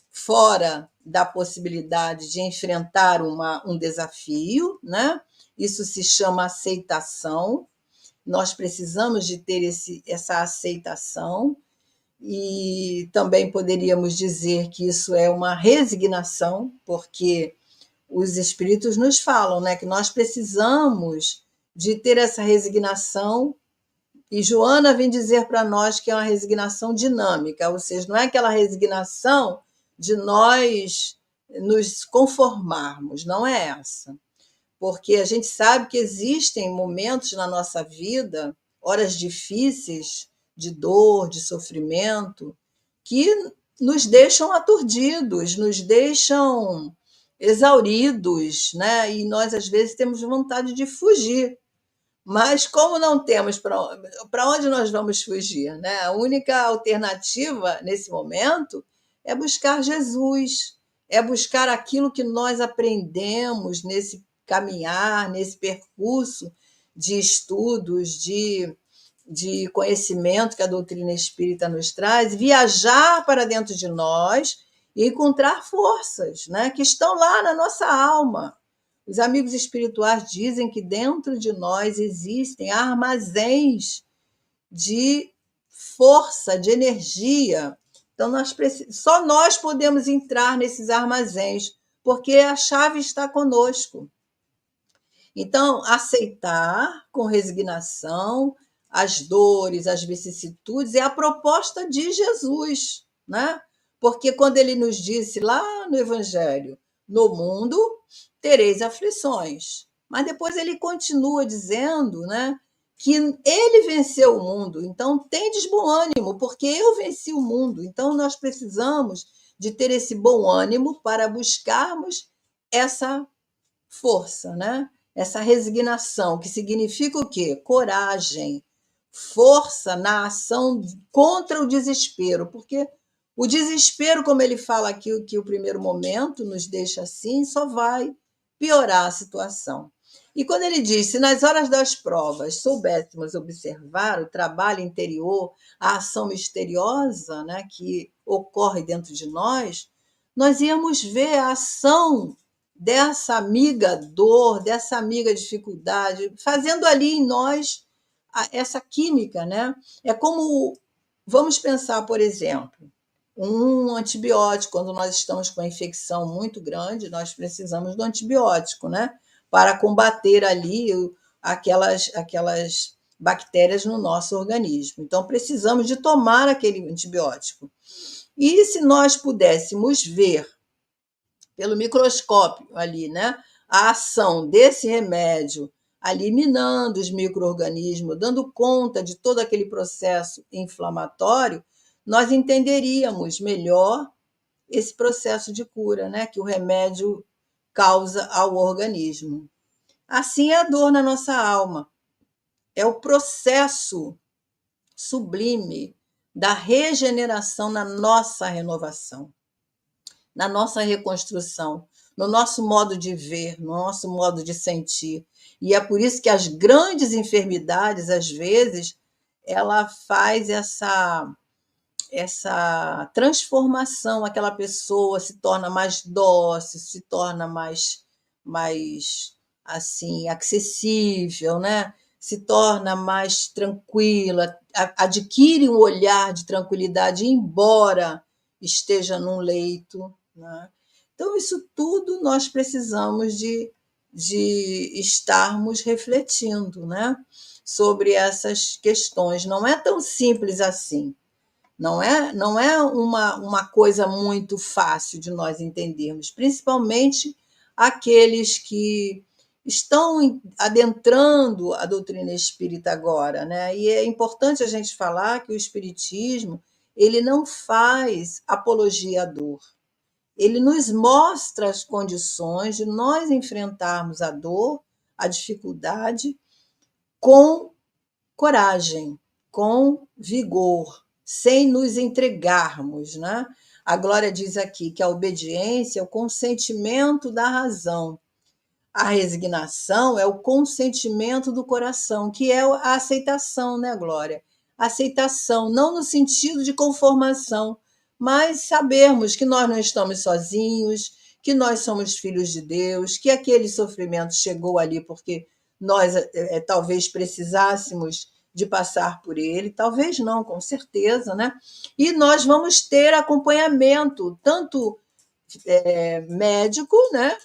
fora da possibilidade de enfrentar um desafio, né? Isso se chama aceitação. Nós precisamos de ter essa aceitação, e também poderíamos dizer que isso é uma resignação, porque os espíritos nos falam, né, que nós precisamos de ter essa resignação, e Joana vem dizer para nós que é uma resignação dinâmica, ou seja, não é aquela resignação de nós nos conformarmos, não é essa. Porque a gente sabe que existem momentos na nossa vida, horas difíceis, de dor, de sofrimento, que nos deixam aturdidos, nos deixam exauridos, né? E nós, às vezes, temos vontade de fugir. Mas como não temos para onde nós vamos fugir, né? A única alternativa nesse momento é buscar Jesus, é buscar aquilo que nós aprendemos nesse caminhar, nesse percurso de estudos, de conhecimento que a doutrina espírita nos traz, viajar para dentro de nós e encontrar forças, né, que estão lá na nossa alma. Os amigos espirituais dizem que dentro de nós existem armazéns de força, de energia. Então, só nós podemos entrar nesses armazéns, porque a chave está conosco. Então, aceitar com resignação as dores, as vicissitudes, é a proposta de Jesus, né? Porque quando ele nos disse lá no Evangelho, no mundo tereis aflições, mas depois ele continua dizendo, né, que ele venceu o mundo, então tendes bom ânimo, porque eu venci o mundo. Então nós precisamos de ter esse bom ânimo para buscarmos essa força, né? Essa resignação, que significa o quê? Coragem, força na ação contra o desespero, porque o desespero, como ele fala aqui, que o primeiro momento nos deixa assim, só vai piorar a situação. E quando ele diz, se nas horas das provas soubéssemos observar o trabalho interior, a ação misteriosa, né, que ocorre dentro de nós íamos ver a ação dessa amiga dor, dessa amiga dificuldade, fazendo ali em nós essa química, né? É como, vamos pensar, por exemplo, um antibiótico. Quando nós estamos com uma infecção muito grande, nós precisamos do antibiótico, né? Para combater ali aquelas bactérias no nosso organismo. Então, precisamos de tomar aquele antibiótico. E se nós pudéssemos ver pelo microscópio ali, né, a ação desse remédio eliminando os micro-organismos, dando conta de todo aquele processo inflamatório, nós entenderíamos melhor esse processo de cura, né, que o remédio causa ao organismo. Assim é a dor na nossa alma. É o processo sublime da regeneração na nossa renovação, na nossa reconstrução, no nosso modo de ver, no nosso modo de sentir. E é por isso que as grandes enfermidades, às vezes, ela faz essa transformação, aquela pessoa se torna mais dócil, se torna mais mais assim acessível, né? Se torna mais tranquila, adquire um olhar de tranquilidade, embora esteja num leito, né? Então, isso tudo nós precisamos de estarmos refletindo, né? Sobre essas questões. Não é tão simples assim. Não é uma coisa muito fácil de nós entendermos, principalmente aqueles que estão adentrando a doutrina espírita agora, né? E é importante a gente falar que o espiritismo, ele não faz apologia à dor. Ele nos mostra as condições de nós enfrentarmos a dor, a dificuldade, com coragem, com vigor, sem nos entregarmos, né? A Glória diz aqui que a obediência é o consentimento da razão. A resignação é o consentimento do coração, que é a aceitação, né, Glória? Aceitação, não no sentido de conformação, mas sabermos que nós não estamos sozinhos, que nós somos filhos de Deus, que aquele sofrimento chegou ali porque nós talvez precisássemos de passar por ele, talvez não, com certeza, né? E nós vamos ter acompanhamento, tanto médico, né?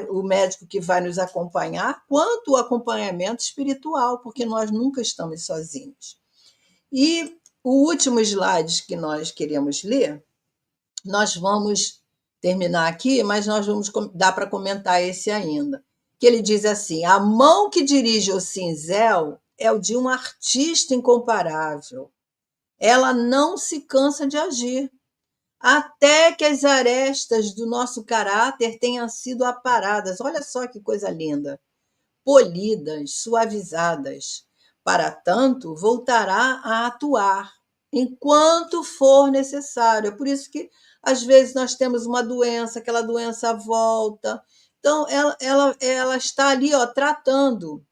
O médico que vai nos acompanhar, quanto o acompanhamento espiritual, porque nós nunca estamos sozinhos. E o último slide que nós queremos ler, nós vamos terminar aqui, mas nós vamos dar para comentar esse ainda. Que ele diz assim: a mão que dirige o cinzel é o de um artista incomparável. Ela não se cansa de agir, até que as arestas do nosso caráter tenham sido aparadas. Olha só que coisa linda! Polidas, suavizadas. Para tanto, voltará a atuar enquanto for necessário. É por isso que, às vezes, nós temos uma doença, aquela doença volta. Então, ela está ali, ó, tratando.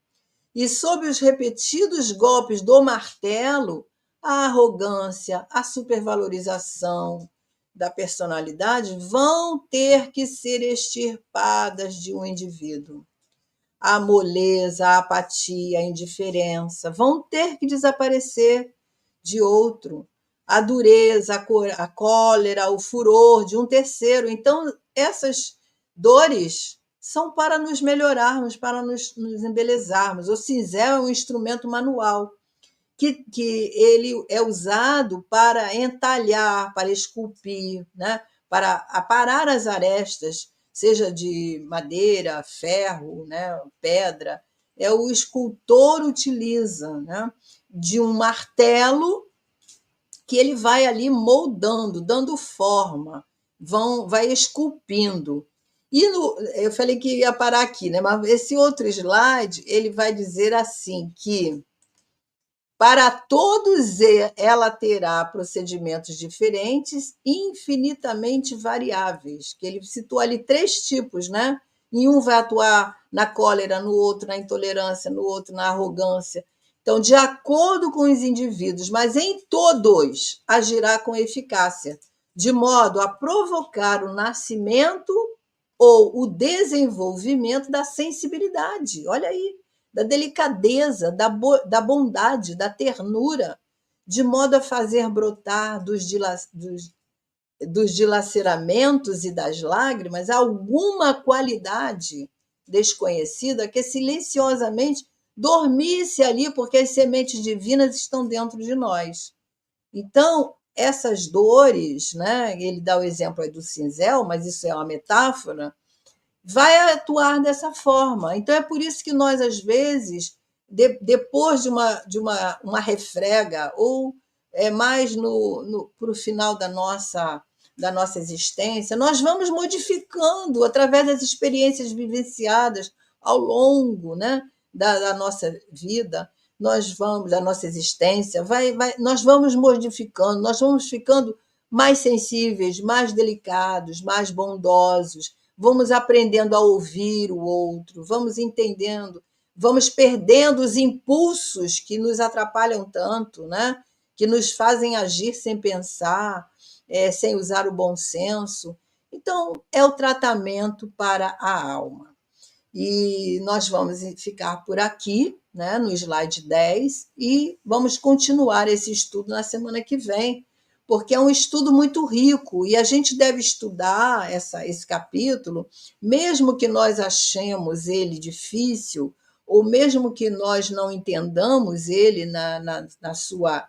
E sob os repetidos golpes do martelo, a arrogância, a supervalorização da personalidade vão ter que ser extirpadas de um indivíduo. A moleza, a apatia, a indiferença vão ter que desaparecer de outro. A dureza, a cólera, o furor de um terceiro. Então, essas dores são para nos melhorarmos, para nos embelezarmos. O cinzel é um instrumento manual que ele é usado para entalhar, para esculpir, né? Para aparar as arestas, seja de madeira, ferro, né? Pedra. O escultor utiliza, né? De um martelo que ele vai ali moldando, dando forma, vai esculpindo. E eu falei que ia parar aqui, né? Mas esse outro slide ele vai dizer assim que para todos ela terá procedimentos diferentes, infinitamente variáveis, que ele citou ali 3 tipos, né? Em um vai atuar na cólera, no outro na intolerância, no outro na arrogância. Então, de acordo com os indivíduos, mas em todos agirá com eficácia, de modo a provocar o nascimento ou o desenvolvimento da sensibilidade. Olha aí, da delicadeza, da bondade, da ternura, de modo a fazer brotar dos dilaceramentos e das lágrimas alguma qualidade desconhecida que silenciosamente dormisse ali, porque as sementes divinas estão dentro de nós. Então, essas dores, né? Ele dá o exemplo aí do cinzel, mas isso é uma metáfora, vai atuar dessa forma. Então, é por isso que nós, às vezes, depois de uma refrega, ou mais para o final da nossa existência, nós vamos modificando através das experiências vivenciadas ao longo, né, da nossa vida, da nossa existência, nós vamos modificando, nós vamos ficando mais sensíveis, mais delicados, mais bondosos, vamos aprendendo a ouvir o outro, vamos entendendo, vamos perdendo os impulsos que nos atrapalham tanto, né? Que nos fazem agir sem pensar, sem usar o bom senso. Então, é o tratamento para a alma. E nós vamos ficar por aqui, né, no slide 10, e vamos continuar esse estudo na semana que vem, porque é um estudo muito rico e a gente deve estudar esse capítulo, mesmo que nós achemos ele difícil, ou mesmo que nós não entendamos ele na sua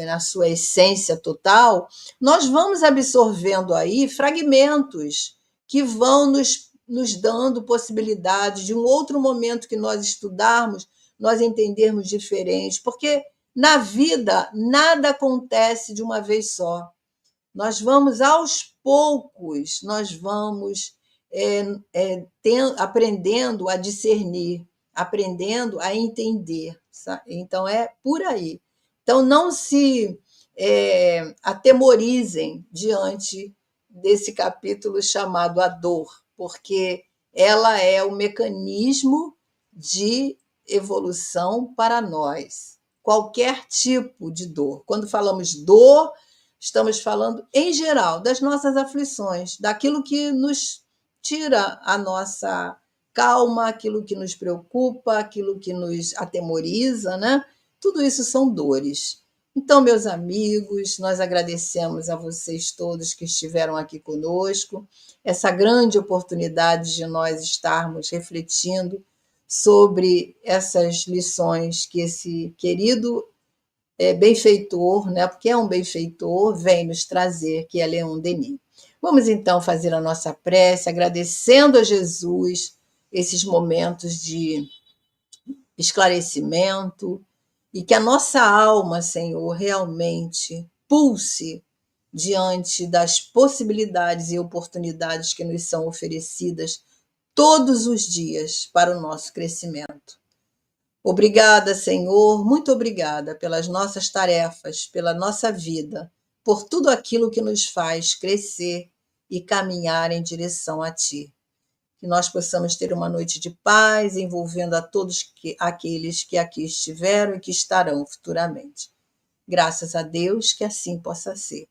na sua essência total, nós vamos absorvendo aí fragmentos que vão nos dando possibilidade de um outro momento que nós estudarmos, nós entendermos diferente, porque na vida nada acontece de uma vez só. Nós vamos aos poucos, nós vamos aprendendo a discernir, aprendendo a entender. Sabe? Então é por aí. Então não se atemorizem diante desse capítulo chamado A Dor, porque ela é o mecanismo de evolução para nós. Qualquer tipo de dor. Quando falamos dor, estamos falando, em geral, das nossas aflições, daquilo que nos tira a nossa calma, aquilo que nos preocupa, aquilo que nos atemoriza, né? Tudo isso são dores. Então, meus amigos, nós agradecemos a vocês todos que estiveram aqui conosco, essa grande oportunidade de nós estarmos refletindo sobre essas lições que esse querido benfeitor, né, porque é um benfeitor, vem nos trazer, que é Leon Denis. Vamos então fazer a nossa prece, agradecendo a Jesus esses momentos de esclarecimento e que a nossa alma, Senhor, realmente pulse diante das possibilidades e oportunidades que nos são oferecidas todos os dias para o nosso crescimento. Obrigada, Senhor, muito obrigada pelas nossas tarefas, pela nossa vida, por tudo aquilo que nos faz crescer e caminhar em direção a Ti. Que nós possamos ter uma noite de paz, envolvendo a todos aqueles que aqui estiveram e que estarão futuramente. Graças a Deus que assim possa ser.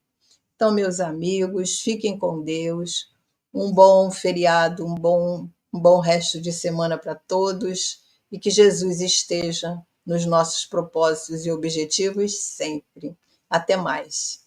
Então, meus amigos, fiquem com Deus. Um bom feriado, um bom resto de semana para todos e que Jesus esteja nos nossos propósitos e objetivos sempre. Até mais.